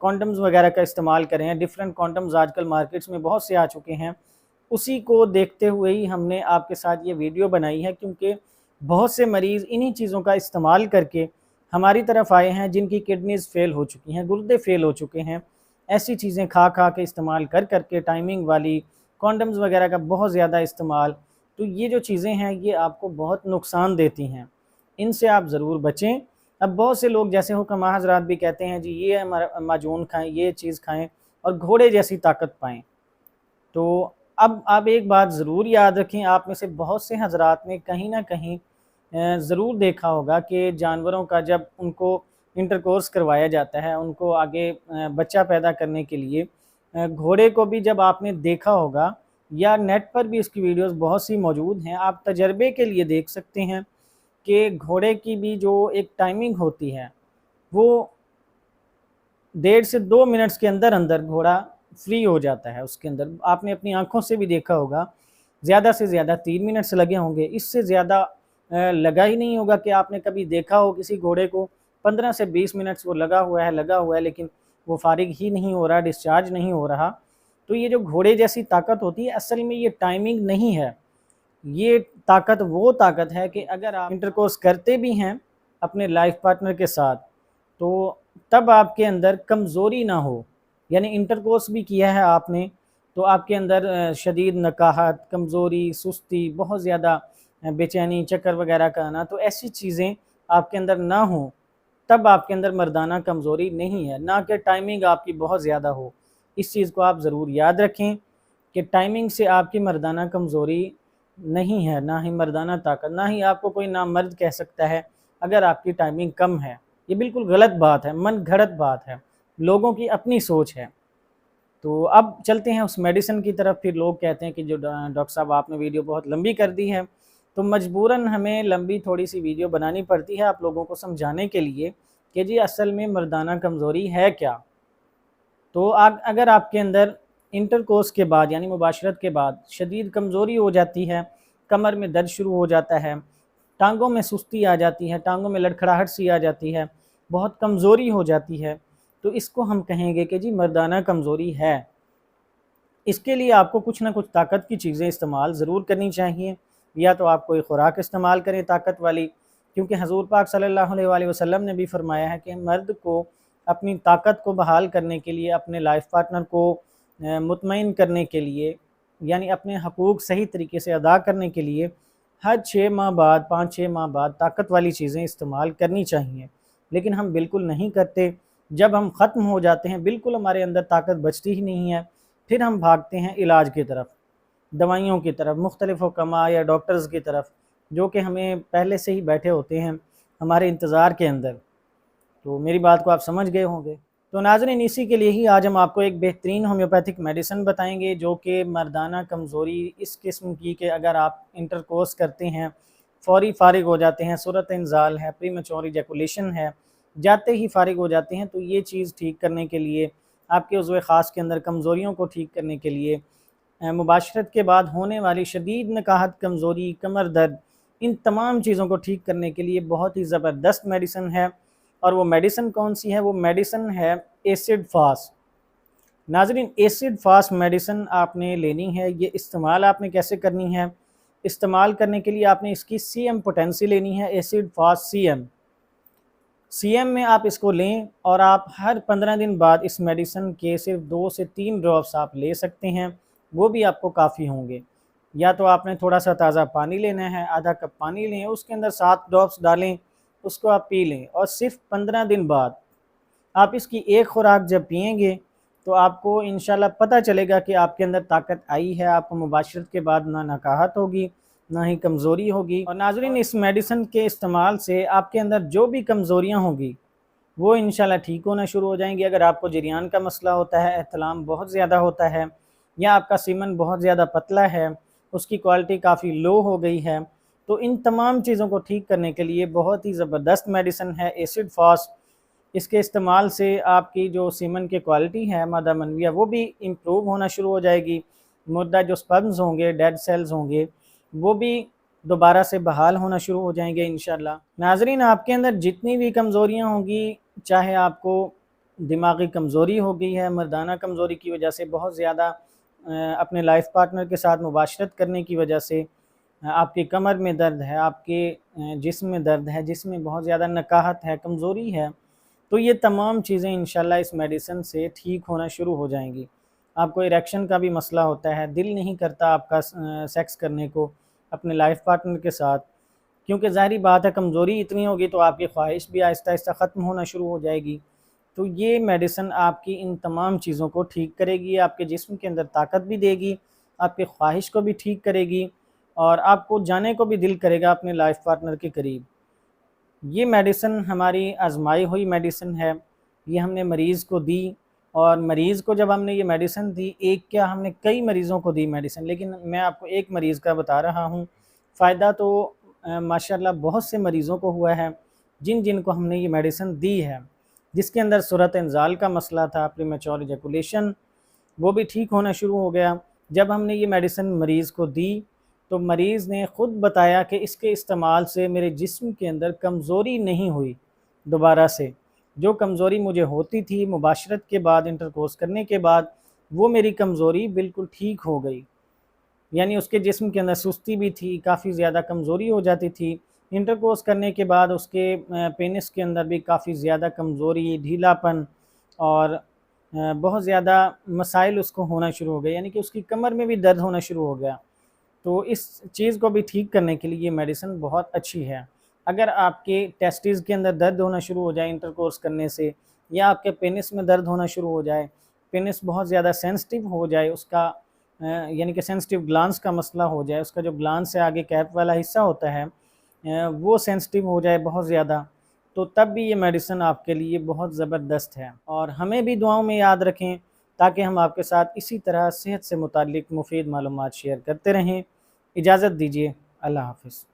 کانڈمز وغیرہ کا استعمال کریں. ڈفرینٹ کانڈمز آج کل مارکیٹس میں بہت سے آ چکے ہیں. اسی کو دیکھتے ہوئے ہی ہم نے آپ کے ساتھ یہ ویڈیو بنائی ہے، کیونکہ بہت سے مریض انہی چیزوں کا استعمال کر کے ہماری طرف آئے ہیں جن کی کڈنیز فیل ہو چکی ہیں، گردے فیل ہو چکے ہیں. ایسی چیزیں کھا کے استعمال کر کے ٹائمنگ والی کانڈمز وغیرہ کا بہت زیادہ استعمال، تو یہ جو چیزیں ہیں یہ آپ کو بہت نقصان دیتی ہیں. ان سے آپ ضرور بچیں. اب بہت سے لوگ جیسے حکماء حضرات بھی کہتے ہیں جی یہ معجون کھائیں، یہ چیز کھائیں اور گھوڑے جیسی طاقت پائیں. تو اب آپ ایک بات ضرور یاد رکھیں، آپ میں سے بہت سے حضرات نے کہیں نہ کہیں ضرور دیکھا ہوگا کہ جانوروں کا جب ان کو انٹرکورس کروایا جاتا ہے، ان کو آگے بچہ پیدا کرنے کے لیے، گھوڑے کو بھی جب آپ نے دیکھا ہوگا، یا نیٹ پر بھی اس کی ویڈیوز بہت سی موجود ہیں، آپ تجربے کے لیے دیکھ سکتے ہیں کہ گھوڑے کی بھی جو ایک ٹائمنگ ہوتی ہے وہ 1.5 سے 2 منٹس کے اندر اندر گھوڑا فری ہو جاتا ہے. اس کے اندر آپ نے اپنی آنکھوں سے بھی دیکھا ہوگا، زیادہ سے زیادہ 3 منٹس لگے ہوں گے، اس سے زیادہ لگا ہی نہیں ہوگا کہ آپ نے کبھی دیکھا ہو کسی گھوڑے کو 15 سے 20 منٹس وہ لگا ہوا ہے لیکن وہ فارغ ہی نہیں ہو رہا، ڈسچارج نہیں ہو رہا. تو یہ جو گھوڑے جیسی طاقت ہوتی ہے اصل میں یہ ٹائمنگ نہیں ہے. یہ طاقت وہ طاقت ہے کہ اگر آپ انٹرکورس کرتے بھی ہیں اپنے لائف پارٹنر کے ساتھ تو تب آپ کے اندر کمزوری نہ ہو، یعنی انٹرکورس بھی کیا ہے آپ نے تو آپ کے اندر شدید نکاہت، کمزوری، سستی، بہت زیادہ بے چینی، چکر وغیرہ کا آنا، تو ایسی چیزیں آپ کے اندر نہ ہوں، تب آپ کے اندر مردانہ کمزوری نہیں ہے، نہ کہ ٹائمنگ آپ کی بہت زیادہ ہو. اس چیز کو آپ ضرور یاد رکھیں کہ ٹائمنگ سے آپ کی مردانہ کمزوری نہیں ہے، نہ ہی مردانہ طاقت، نہ ہی آپ کو کوئی نامرد کہہ سکتا ہے اگر آپ کی ٹائمنگ کم ہے. یہ بالکل غلط بات ہے، من گھڑت بات ہے، لوگوں کی اپنی سوچ ہے. تو اب چلتے ہیں اس میڈیسن کی طرف. پھر لوگ کہتے ہیں کہ جو ڈاکٹر صاحب آپ نے ویڈیو بہت لمبی کر دی ہے، تو مجبوراً ہمیں لمبی تھوڑی سی ویڈیو بنانی پڑتی ہے آپ لوگوں کو سمجھانے کے لیے کہ جی اصل میں مردانہ کمزوری ہے کیا. تو اگر آپ کے اندر انٹرکورس کے بعد یعنی مباشرت کے بعد شدید کمزوری ہو جاتی ہے، کمر میں درد شروع ہو جاتا ہے، ٹانگوں میں سستی آ جاتی ہے، ٹانگوں میں لڑکھڑاہٹ سی آ جاتی ہے، بہت کمزوری ہو جاتی ہے، تو اس کو ہم کہیں گے کہ جی مردانہ کمزوری ہے. اس کے لیے آپ کو کچھ نہ کچھ طاقت کی چیزیں استعمال ضرور کرنی چاہیے. یا تو آپ کوئی خوراک استعمال کریں طاقت والی، کیونکہ حضور پاک صلی اللہ علیہ وآلہ وسلم نے بھی فرمایا ہے کہ مرد کو اپنی طاقت کو بحال کرنے کے لیے، اپنے لائف پارٹنر کو مطمئن کرنے کے لیے، یعنی اپنے حقوق صحیح طریقے سے ادا کرنے کے لیے ہر 6 ماہ بعد 5-6 ماہ بعد طاقت والی چیزیں استعمال کرنی چاہیے. لیکن ہم بالکل نہیں کرتے. جب ہم ختم ہو جاتے ہیں، بالکل ہمارے اندر طاقت بچتی ہی نہیں ہے، پھر ہم بھاگتے ہیں علاج کی طرف، دوائیوں کی طرف، مختلف حکماء یا ڈاکٹرز کی طرف جو کہ ہمیں پہلے سے ہی بیٹھے ہوتے ہیں ہمارے انتظار کے اندر. تو میری بات کو آپ سمجھ گئے ہوں گے. تو ناظرین اسی کے لیے ہی آج ہم آپ کو ایک بہترین ہومیوپیتھک میڈیسن بتائیں گے جو کہ مردانہ کمزوری اس قسم کی کہ اگر آپ انٹرکورس کرتے ہیں فوری فارغ ہو جاتے ہیں، صورت انزال ہے، پری میچور ایجیکولیشن ہے، جاتے ہی فارغ ہو جاتے ہیں، تو یہ چیز ٹھیک کرنے کے لیے، آپ کے عضو خاص کے اندر کمزوریوں کو ٹھیک کرنے کے لیے، مباشرت کے بعد ہونے والی شدید نکاہت، کمزوری، کمر درد، ان تمام چیزوں کو ٹھیک کرنے کے لیے بہت ہی زبردست میڈیسن ہے. اور وہ میڈیسن کون سی ہے؟ وہ میڈیسن ہے ایسڈ فاسٹ. ناظرین ایسڈ فاسٹ میڈیسن آپ نے لینی ہے. یہ استعمال آپ نے کیسے کرنی ہے؟ استعمال کرنے کے لیے آپ نے اس کی سی ایم پوٹینسی لینی ہے، ایسڈ فاسٹ سی ایم میں آپ اس کو لیں اور آپ ہر 15 دن بعد اس میڈیسن کے صرف 2 سے 3 ڈراپس آپ لے سکتے ہیں، وہ بھی آپ کو کافی ہوں گے. یا تو آپ نے تھوڑا سا تازہ پانی لینا ہے، آدھا کپ پانی لیں، اس کے اندر 7 ڈراپس ڈالیں، اس کو آپ پی لیں، اور صرف 15 دن بعد آپ اس کی ایک خوراک جب پئیں گے تو آپ کو انشاءاللہ پتہ چلے گا کہ آپ کے اندر طاقت آئی ہے. آپ کو مباشرت کے بعد نہ نکاہت ہوگی، نہ ہی کمزوری ہوگی. اور ناظرین اس میڈیسن کے استعمال سے آپ کے اندر جو بھی کمزوریاں ہوں گی وہ انشاءاللہ ٹھیک ہونا شروع ہو جائیں گی. اگر آپ کو جریان کا مسئلہ ہوتا ہے، احتلام بہت زیادہ ہوتا ہے، یا آپ کا سیمن بہت زیادہ پتلا ہے، اس کی کوالٹی کافی لو ہو گئی ہے، تو ان تمام چیزوں کو ٹھیک کرنے کے لیے بہت ہی زبردست میڈیسن ہے ایسڈ فاسٹ. اس کے استعمال سے آپ کی جو سیمن کی کوالٹی ہے، مادہ منویہ، وہ بھی امپروو ہونا شروع ہو جائے گی. مردہ جو سپرمز ہوں گے، ڈیڈ سیلز ہوں گے، وہ بھی دوبارہ سے بحال ہونا شروع ہو جائیں گے انشاءاللہ. ناظرین آپ کے اندر جتنی بھی کمزوریاں ہوں گی، چاہے آپ کو دماغی کمزوری ہو گئی ہے، مردانہ کمزوری کی وجہ سے، بہت زیادہ اپنے لائف پارٹنر کے ساتھ مباشرت کرنے کی وجہ سے آپ کی کمر میں درد ہے، آپ کے جسم میں درد ہے، جسم میں بہت زیادہ نکاہت ہے، کمزوری ہے، تو یہ تمام چیزیں انشاءاللہ اس میڈیسن سے ٹھیک ہونا شروع ہو جائیں گی۔ آپ کو اریکشن کا بھی مسئلہ ہوتا ہے، دل نہیں کرتا آپ کا سیکس کرنے کو اپنے لائف پارٹنر کے ساتھ، کیونکہ ظاہری بات ہے کمزوری اتنی ہوگی تو آپ کی خواہش بھی آہستہ آہستہ ختم ہونا شروع ہو جائے گی۔ تو یہ میڈیسن آپ کی ان تمام چیزوں کو ٹھیک کرے گی، آپ کے جسم کے اندر طاقت بھی دے گی، آپ کی خواہش کو بھی ٹھیک کرے گی، اور آپ کو جانے کو بھی دل کرے گا اپنے لائف پارٹنر کے قریب۔ یہ میڈیسن ہماری آزمائی ہوئی میڈیسن ہے، یہ ہم نے مریض کو دی، اور مریض کو جب ہم نے یہ میڈیسن دی، ایک کیا ہم نے کئی مریضوں کو دی میڈیسن، لیکن میں آپ کو ایک مریض کا بتا رہا ہوں۔ فائدہ تو ماشاءاللہ بہت سے مریضوں کو ہوا ہے جن کو ہم نے یہ میڈیسن دی ہے، جس کے اندر صورت انزال کا مسئلہ تھا، پریمیچور ایجیکولیشن، وہ بھی ٹھیک ہونا شروع ہو گیا۔ جب ہم نے یہ میڈیسن مریض کو دی تو مریض نے خود بتایا کہ اس کے استعمال سے میرے جسم کے اندر کمزوری نہیں ہوئی، دوبارہ سے جو کمزوری مجھے ہوتی تھی مباشرت کے بعد، انٹرکورس کرنے کے بعد، وہ میری کمزوری بالکل ٹھیک ہو گئی۔ یعنی اس کے جسم کے اندر سستی بھی تھی، کافی زیادہ کمزوری ہو جاتی تھی، انٹرکورس کرنے کے بعد اس کے پینس کے اندر بھی کافی زیادہ کمزوری، ڈھیلا پن، اور بہت زیادہ مسائل اس کو ہونا شروع ہو گئے، یعنی کہ اس کی کمر میں بھی درد ہونا شروع ہو گیا۔ تو اس چیز کو بھی ٹھیک کرنے کے لیے یہ میڈیسن بہت اچھی ہے۔ اگر آپ کے ٹیسٹیز کے اندر درد ہونا شروع ہو جائے انٹرکورس کرنے سے، یا آپ کے پینس میں درد ہونا شروع ہو جائے، پینس بہت زیادہ سینسٹیو ہو جائے، اس کا یعنی کہ سینسٹیو گلانس کا مسئلہ ہو جائے، اس کا جو گلانس سے آگے کیپ والا حصہ ہوتا ہے وہ سینسٹیو ہو جائے بہت زیادہ، تو تب بھی یہ میڈیسن آپ کے لیے بہت زبردست ہے۔ اور ہمیں بھی دعاؤں میں یاد رکھیں تاکہ ہم آپ کے ساتھ اسی طرح صحت سے متعلق مفید معلومات شیئر کرتے رہیں۔ اجازت دیجیے، اللہ حافظ۔